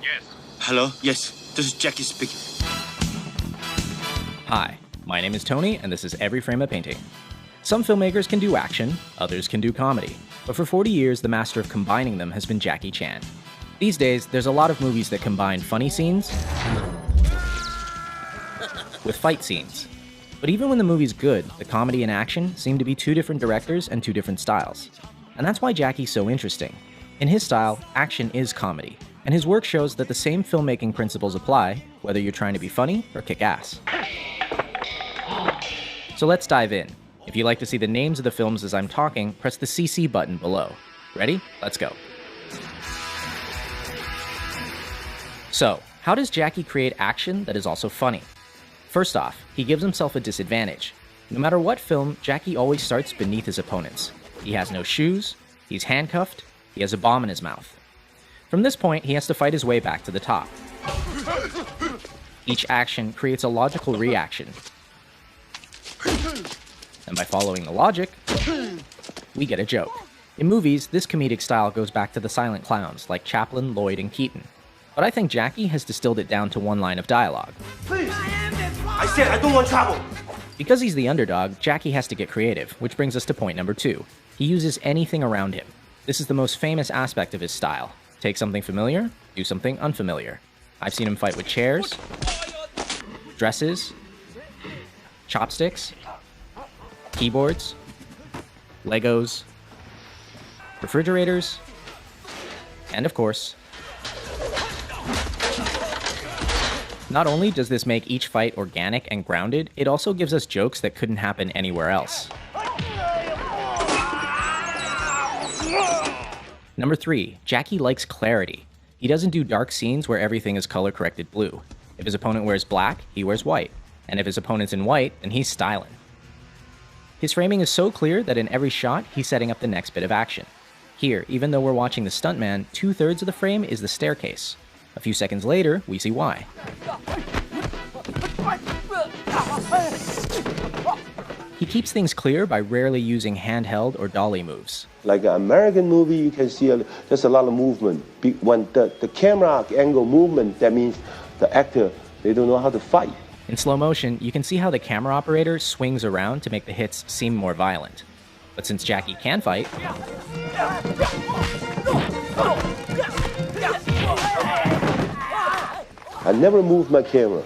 Yes. Hello? Yes, this is Jackie speaking. Hi, my name is Tony, and this is Every Frame a Painting. Some filmmakers can do action, others can do comedy, but for 40 years, the master of combining them has been Jackie Chan. These days, there's a lot of movies that combine funny scenes with fight scenes. But even when the movie's good, the comedy and action seem to be two different directors and two different styles. And that's why Jackie's so interesting. In his style, action is comedy, and his work shows that the same filmmaking principles apply, whether you're trying to be funny or kick ass. So let's dive in. If you'd like to see the names of the films as I'm talking, press the CC button below. Ready? Let's go. So, how does Jackie create action that is also funny? First off, he gives himself a disadvantage. No matter what film, Jackie always starts beneath his opponents. He has no shoes, he's handcuffed, he has a bomb in his mouth. From this point, he has to fight his way back to the top. Each action creates a logical reaction. And by following the logic, we get a joke. In movies, this comedic style goes back to the silent clowns like Chaplin, Lloyd, and Keaton. But I think Jackie has distilled it down to one line of dialogue. Please! I said I don't want trouble! Because he's the underdog, Jackie has to get creative, which brings us to point number 2. He uses anything around him. This is the most famous aspect of his style. Take something familiar, do something unfamiliar. I've seen him fight with chairs, dresses, chopsticks, keyboards, Legos, refrigerators, and of course, not only does this make each fight organic and grounded, it also gives us jokes that couldn't happen anywhere else. Number 3, Jackie likes clarity. He doesn't do dark scenes where everything is color-corrected blue. If his opponent wears black, he wears white. And if his opponent's in white, then he's styling. His framing is so clear that in every shot, he's setting up the next bit of action. Here, even though we're watching the stuntman, 2/3 of the frame is the staircase. A few seconds later, we see why. He keeps things clear by rarely using handheld or dolly moves. Like an American movie, you can see there's a lot of movement. When the camera angle movement, that means the actor, they don't know how to fight. In slow motion, you can see how the camera operator swings around to make the hits seem more violent. But since Jackie can fight, I never move my camera.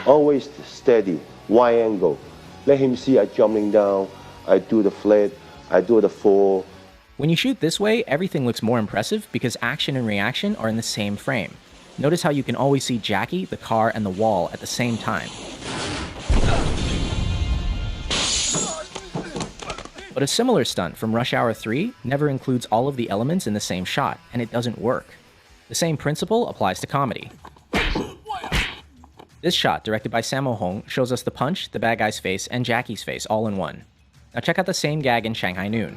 Always steady, wide angle. Let him see I jumping down, I do the flip, I do the fall. When you shoot this way, everything looks more impressive because action and reaction are in the same frame. Notice how you can always see Jackie, the car, and the wall at the same time. But a similar stunt from Rush Hour 3 never includes all of the elements in the same shot, and it doesn't work. The same principle applies to comedy. This shot, directed by Sammo Hung, shows us the punch, the bad guy's face, and Jackie's face all in one. Now check out the same gag in Shanghai Noon.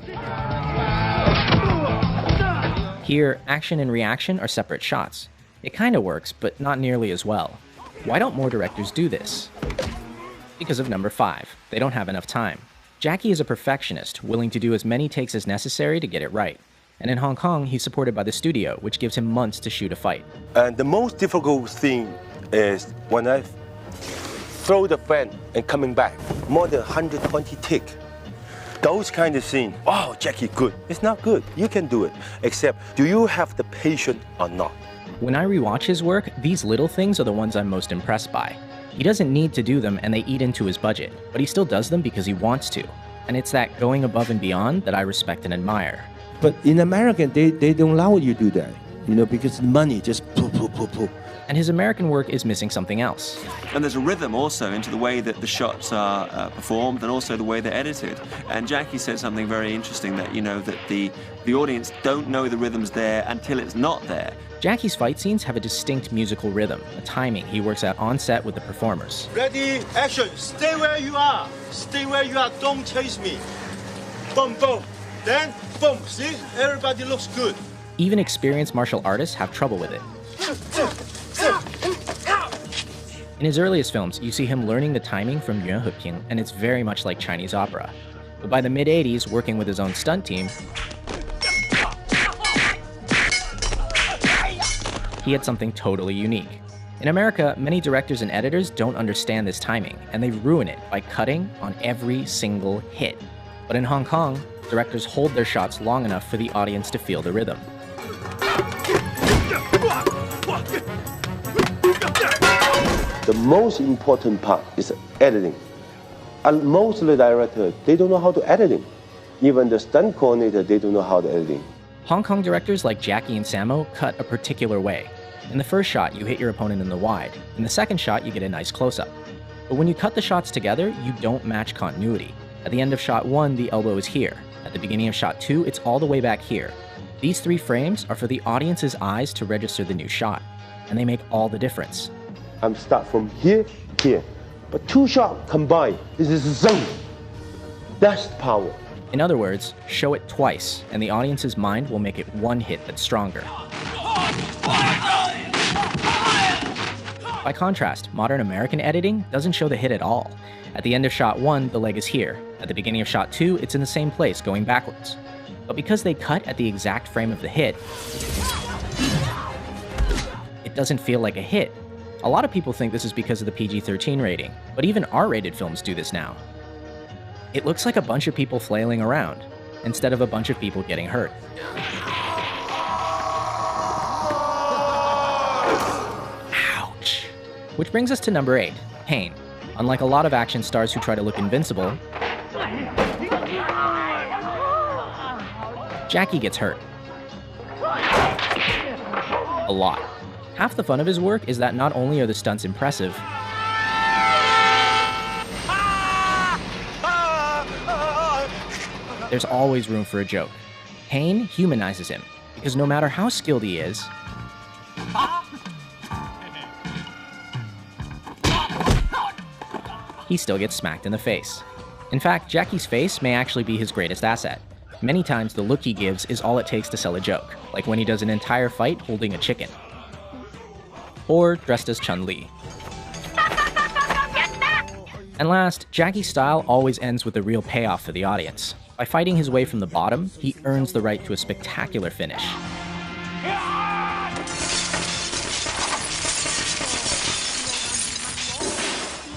Here, action and reaction are separate shots. It kinda works, but not nearly as well. Why don't more directors do this? Because of number 5. They don't have enough time. Jackie is a perfectionist, willing to do as many takes as necessary to get it right. And in Hong Kong, he's supported by the studio, which gives him months to shoot a fight. And the most difficult thing is when I throw the fan and coming back, more than 120 tick. Those kind of scenes, oh, Jackie, good. It's not good. You can do it. Except, do you have the patience or not? When I rewatch his work, these little things are the ones I'm most impressed by. He doesn't need to do them and they eat into his budget, but he still does them because he wants to. And it's that going above and beyond that I respect and admire. But in America, they don't allow you to do that, because the money just poof. And his American work is missing something else. And there's a rhythm also into the way that the shots are performed and also the way they're edited. And Jackie said something very interesting that, that the audience don't know the rhythm's there until it's not there. Jackie's fight scenes have a distinct musical rhythm, a timing he works out on set with the performers. Ready, action, stay where you are. Stay where you are, don't chase me. Boom, boom. Then, boom, see? Everybody looks good. Even experienced martial artists have trouble with it. In his earliest films, you see him learning the timing from Yuan Heping, and it's very much like Chinese opera. But by the mid-80s, working with his own stunt team, He had something totally unique. In America, many directors and editors don't understand this timing, and they ruin it by cutting on every single hit. But in Hong Kong, directors hold their shots long enough for the audience to feel the rhythm. The most important part is editing. And most of the directors, they don't know how to editing. Even the stunt coordinator, they don't know how to editing. Hong Kong directors like Jackie and Sammo cut a particular way. In the first shot, you hit your opponent in the wide. In the second shot, you get a nice close-up. But when you cut the shots together, you don't match continuity. At the end of shot 1, the elbow is here. At the beginning of shot 2, it's all the way back here. These 3 frames are for the audience's eyes to register the new shot, and they make all the difference. I'm start from here, here. But 2 shots combined, this is zone. That's power. In other words, show it twice, and the audience's mind will make it one hit that's stronger. By contrast, modern American editing doesn't show the hit at all. At the end of shot 1, the leg is here. At the beginning of shot 2, it's in the same place, going backwards. But because they cut at the exact frame of the hit, it doesn't feel like a hit. A lot of people think this is because of the PG-13 rating, but even R-rated films do this now. It looks like a bunch of people flailing around, instead of a bunch of people getting hurt. Ouch. Which brings us to number 8, pain. Unlike a lot of action stars who try to look invincible, Jackie gets hurt. A lot. Half the fun of his work is that not only are the stunts impressive, there's always room for a joke. Pain humanizes him, because no matter how skilled he is, he still gets smacked in the face. In fact, Jackie's face may actually be his greatest asset. Many times the look he gives is all it takes to sell a joke, like when he does an entire fight holding a chicken. Or dressed as Chun-Li. And last, Jackie's style always ends with a real payoff for the audience. By fighting his way from the bottom, he earns the right to a spectacular finish.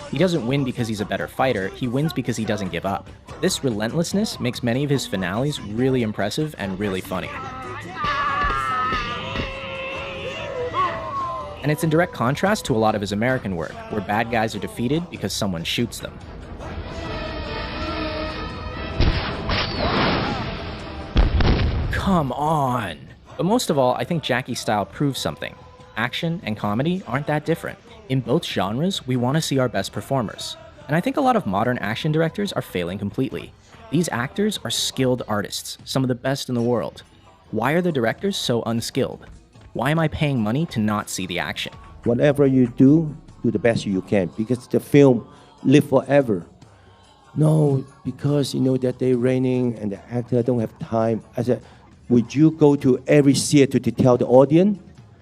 He doesn't win because he's a better fighter, he wins because he doesn't give up. This relentlessness makes many of his finales really impressive and really funny. And it's in direct contrast to a lot of his American work, where bad guys are defeated because someone shoots them. Come on! But most of all, I think Jackie's style proves something. Action and comedy aren't that different. In both genres, we want to see our best performers. And I think a lot of modern action directors are failing completely. These actors are skilled artists, some of the best in the world. Why are the directors so unskilled? Why am I paying money to not see the action? Whatever you do the best you can, because the film live forever. No, because you know that they're raining and the actor don't have time. I said, would you go to every theater to tell the audience?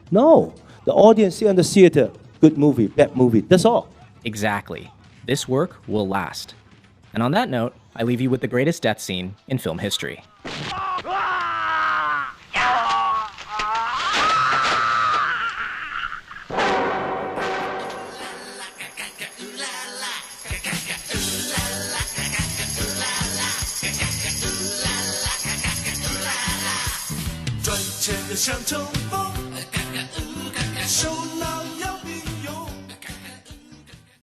No, the audience see on the theater, good movie, bad movie, that's all. Exactly. This work will last. And on that note, I leave you with the greatest death scene in film history.